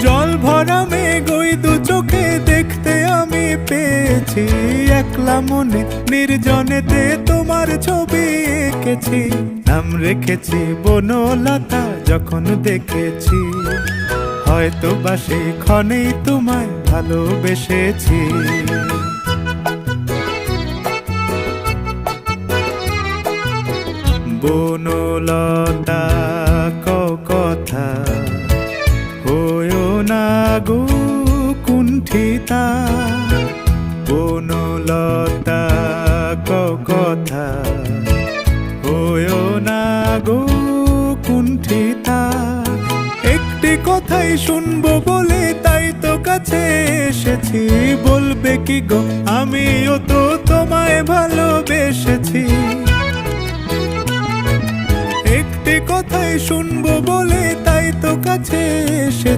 জল ভরা মেঘ ওই দু চোখে দেখতে আমি পেয়েছি, একলা মনে নির্জনেতে তোমার ছবি এঁকেছি। নাম রেখেছি বনলতা যখন দেখেছি, হয়তো বা সেই ক্ষণেই তোমায় ভালোবেসেছি। বনলতা কথা হয়ো না গো কুণ্ঠিতা, বনলতা কথা হয়ো না গো কুণ্ঠিতা। একটি কথাই শুনবো বলে তাই তো কাছে এসেছি, বলবে কি গো আমিও তো তোমায় ভালোবেসেছি। একটি কথাই শুনবো বলে তাই তো কাছে এসেছি।